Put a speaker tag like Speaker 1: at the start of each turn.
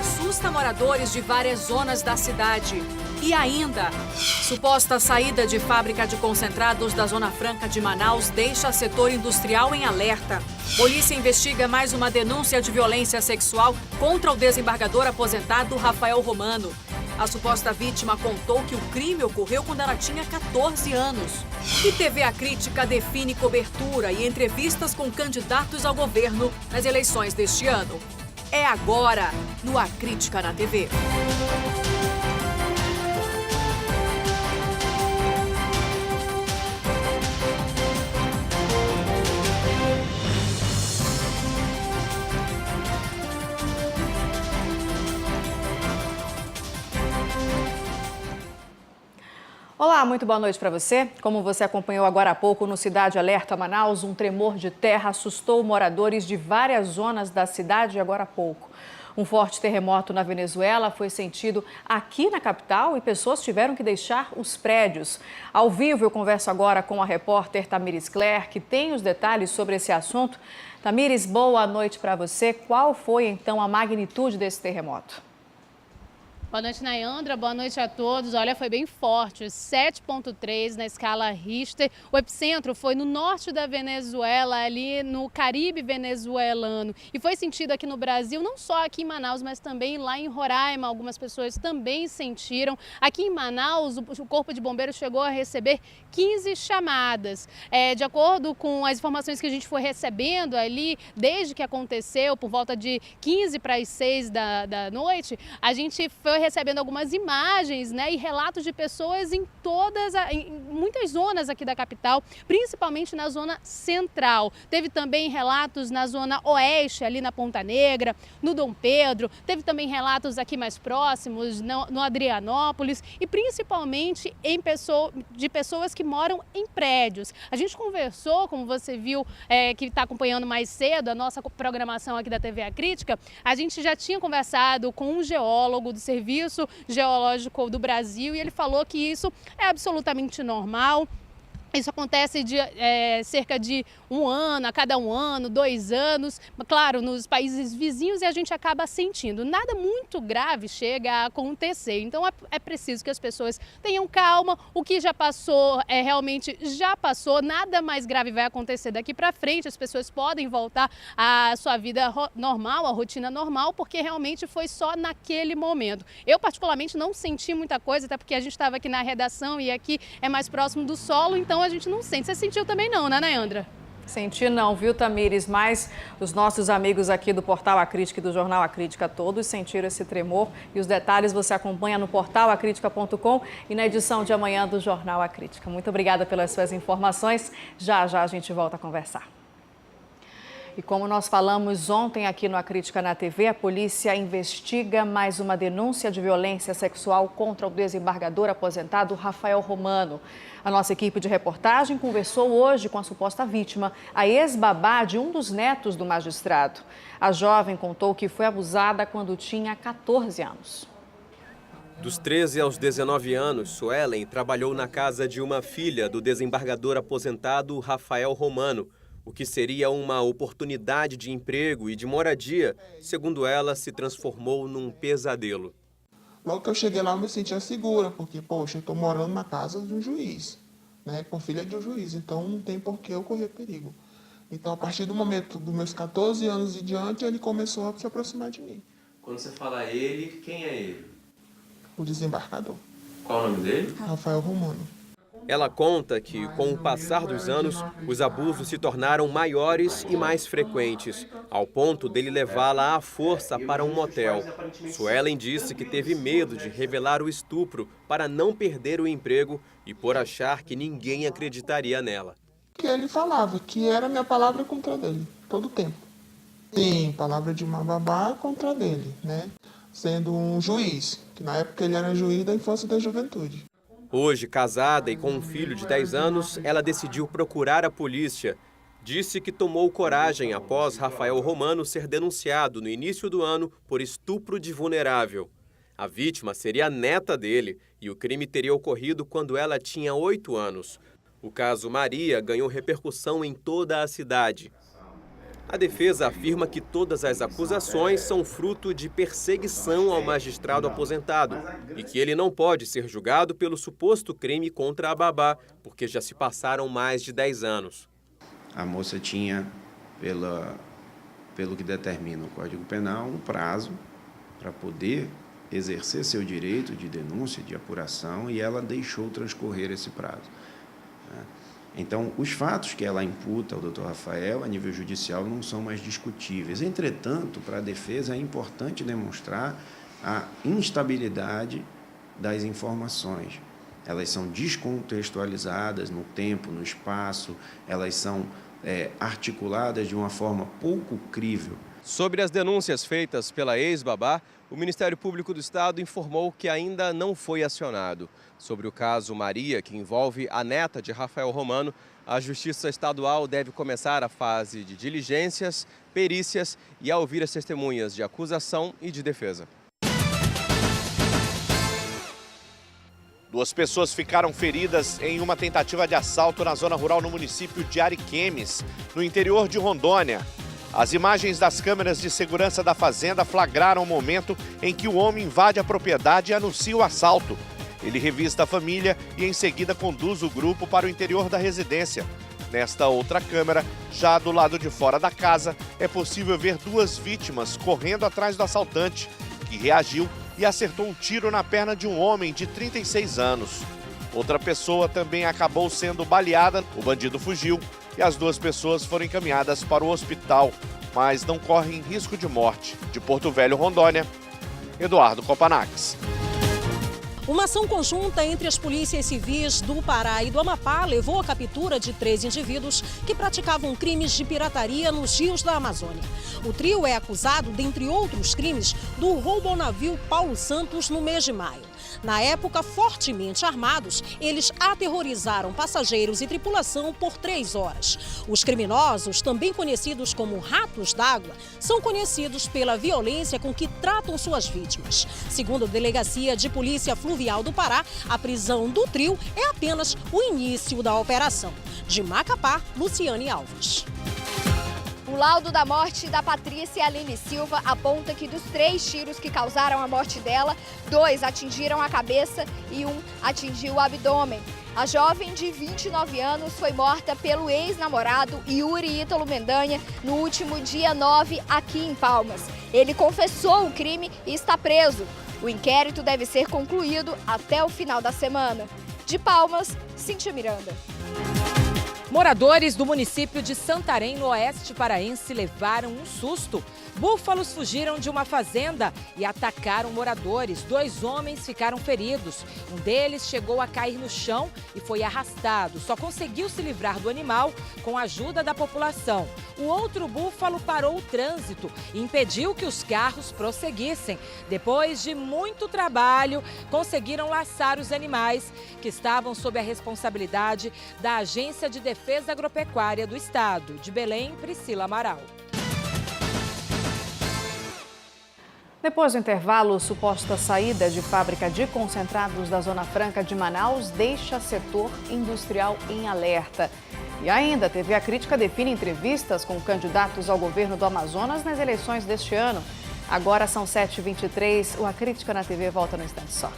Speaker 1: assusta moradores de várias zonas da cidade. E ainda, suposta saída de fábrica de concentrados da Zona Franca de Manaus deixa setor industrial em alerta. Polícia investiga mais uma denúncia de violência sexual contra o desembargador aposentado Rafael Romano. A suposta vítima contou que o crime ocorreu quando ela tinha 14 anos. E TV A Crítica define cobertura e entrevistas com candidatos ao governo nas eleições deste ano. É agora, no A Crítica na TV.
Speaker 2: Olá, muito boa noite para você. Como você acompanhou agora há pouco no Cidade Alerta Manaus, um tremor de terra assustou moradores de várias zonas da cidade agora há pouco. Um forte terremoto na Venezuela foi sentido aqui na capital e pessoas tiveram que deixar os prédios. Ao vivo, eu converso agora com a repórter Tamires Claire, que tem os detalhes sobre esse assunto. Tamires, boa noite para você. Qual foi, então, a magnitude desse terremoto?
Speaker 3: Boa noite, Nayandra. Boa noite a todos. Olha, foi bem forte, 7,3 na escala Richter. O epicentro foi no norte da Venezuela, ali no Caribe venezuelano. E foi sentido aqui no Brasil, não só aqui em Manaus, mas também lá em Roraima. Algumas pessoas também sentiram. Aqui em Manaus, o Corpo de Bombeiros chegou a receber 15 chamadas. De acordo com as informações que a gente foi recebendo ali, desde que aconteceu, por volta de 15 para as 6 da noite, a gente foi recebendo algumas imagens, né, e relatos de pessoas em muitas zonas aqui da capital, principalmente na zona central. Teve também relatos na zona oeste, ali na Ponta Negra, no Dom Pedro. Teve também relatos aqui mais próximos, no Adrianópolis, e principalmente de pessoas que moram em prédios. A gente conversou, como você viu, que está acompanhando mais cedo a nossa programação aqui da TV A Crítica, a gente já tinha conversado com um geólogo do Serviço Geológico do Brasil e ele falou que isso é absolutamente normal. Isso acontece cerca de um ano, a cada um ano, 2 anos, claro, nos países vizinhos, e a gente acaba sentindo. Nada muito grave chega a acontecer, então é preciso que as pessoas tenham calma. O que já passou, realmente já passou, nada mais grave vai acontecer daqui para frente. As pessoas podem voltar à sua vida normal, à rotina normal, porque realmente foi só naquele momento. Eu, particularmente, não senti muita coisa, até porque a gente estava aqui na redação e aqui é mais próximo do solo, então a gente não sente. Você sentiu também não, né, Nayandra?
Speaker 2: Senti não, viu, Tamires? Mas os nossos amigos aqui do Portal A Crítica e do Jornal A Crítica todos sentiram esse tremor. E os detalhes você acompanha no portal acritica.com e na edição de amanhã do Jornal A Crítica. Muito obrigada pelas suas informações. Já a gente volta a conversar. E como nós falamos ontem aqui no A Crítica na TV, a polícia investiga mais uma denúncia de violência sexual contra o desembargador aposentado Rafael Romano. A nossa equipe de reportagem conversou hoje com a suposta vítima, a ex-babá de um dos netos do magistrado. A jovem contou que foi abusada quando tinha 14 anos.
Speaker 4: Dos 13 aos 19 anos, Suelen trabalhou na casa de uma filha do desembargador aposentado Rafael Romano, o que seria uma oportunidade de emprego e de moradia, segundo ela, se transformou num pesadelo.
Speaker 5: Logo que eu cheguei lá, eu me sentia segura, porque, poxa, eu estou morando na casa de um juiz, né, com filha de um juiz, então não tem por que eu correr perigo. Então, a partir do momento dos meus 14 anos em diante, ele começou a se aproximar de mim.
Speaker 4: Quando você fala ele, quem é ele?
Speaker 5: O desembargador.
Speaker 4: Qual o nome dele?
Speaker 5: Rafael Romano.
Speaker 4: Ela conta que, com o passar dos anos, os abusos se tornaram maiores e mais frequentes, ao ponto dele levá-la à força para um motel. Suelen disse que teve medo de revelar o estupro para não perder o emprego e por achar que ninguém acreditaria nela.
Speaker 5: Que ele falava que era minha palavra contra dele, todo o tempo. Sim, palavra de uma babá contra dele, né? Sendo um juiz, que na época ele era juiz da infância e da juventude.
Speaker 4: Hoje, casada e com um filho de 10 anos, ela decidiu procurar a polícia. Disse que tomou coragem após Rafael Romano ser denunciado no início do ano por estupro de vulnerável. A vítima seria a neta dele e o crime teria ocorrido quando ela tinha 8 anos. O caso Maria ganhou repercussão em toda a cidade. A defesa afirma que todas as acusações são fruto de perseguição ao magistrado aposentado e que ele não pode ser julgado pelo suposto crime contra a babá, porque já se passaram mais de 10 anos.
Speaker 6: A moça tinha, pelo que determina o Código Penal, um prazo para poder exercer seu direito de denúncia, de apuração, e ela deixou transcorrer esse prazo. Então, os fatos que ela imputa ao doutor Rafael, a nível judicial, não são mais discutíveis. Entretanto, para a defesa, é importante demonstrar a instabilidade das informações. Elas são descontextualizadas no tempo, no espaço, elas são articuladas de uma forma pouco crível.
Speaker 4: Sobre as denúncias feitas pela ex-babá, o Ministério Público do Estado informou que ainda não foi acionado. Sobre o caso Maria, que envolve a neta de Rafael Romano, a Justiça Estadual deve começar a fase de diligências, perícias e a ouvir as testemunhas de acusação e de defesa.
Speaker 7: 2 pessoas ficaram feridas em uma tentativa de assalto na zona rural no município de Ariquemes, no interior de Rondônia. As imagens das câmeras de segurança da fazenda flagraram o momento em que o homem invade a propriedade e anuncia o assalto. Ele revista a família e em seguida conduz o grupo para o interior da residência. Nesta outra câmera, já do lado de fora da casa, é possível ver 2 vítimas correndo atrás do assaltante, que reagiu e acertou um tiro na perna de um homem de 36 anos. Outra pessoa também acabou sendo baleada, o bandido fugiu e as 2 pessoas foram encaminhadas para o hospital, mas não correm risco de morte. De Porto Velho, Rondônia, Eduardo Copanax.
Speaker 8: Uma ação conjunta entre as polícias civis do Pará e do Amapá levou à captura de 3 indivíduos que praticavam crimes de pirataria nos rios da Amazônia. O trio é acusado, dentre outros crimes, do roubo ao navio Paulo Santos no mês de maio. Na época, fortemente armados, eles aterrorizaram passageiros e tripulação por 3 horas. Os criminosos, também conhecidos como ratos d'água, são conhecidos pela violência com que tratam suas vítimas. Segundo a Delegacia de Polícia Fluvial do Pará, a prisão do trio é apenas o início da operação. De Macapá, Luciane Alves.
Speaker 9: O laudo da morte da Patrícia Aline Silva aponta que dos 3 tiros que causaram a morte dela, 2 atingiram a cabeça e 1 atingiu o abdômen. A jovem de 29 anos foi morta pelo ex-namorado Yuri Ítalo Mendanha no último dia 9 aqui em Palmas. Ele confessou o crime e está preso. O inquérito deve ser concluído até o final da semana. De Palmas, Cíntia Miranda.
Speaker 10: Moradores do município de Santarém, no oeste paraense, levaram um susto. Búfalos fugiram de uma fazenda e atacaram moradores. 2 homens ficaram feridos. Um deles chegou a cair no chão e foi arrastado. Só conseguiu se livrar do animal com a ajuda da população. O outro búfalo parou o trânsito e impediu que os carros prosseguissem. Depois de muito trabalho, conseguiram laçar os animais que estavam sob a responsabilidade da Agência de Defesa Agropecuária do Estado. De Belém, Priscila Amaral.
Speaker 2: Depois do intervalo, suposta saída de fábrica de concentrados da Zona Franca de Manaus deixa setor industrial em alerta. E ainda, a TV A Crítica define entrevistas com candidatos ao governo do Amazonas nas eleições deste ano. Agora são 7h23, o A Crítica na TV volta no instante só.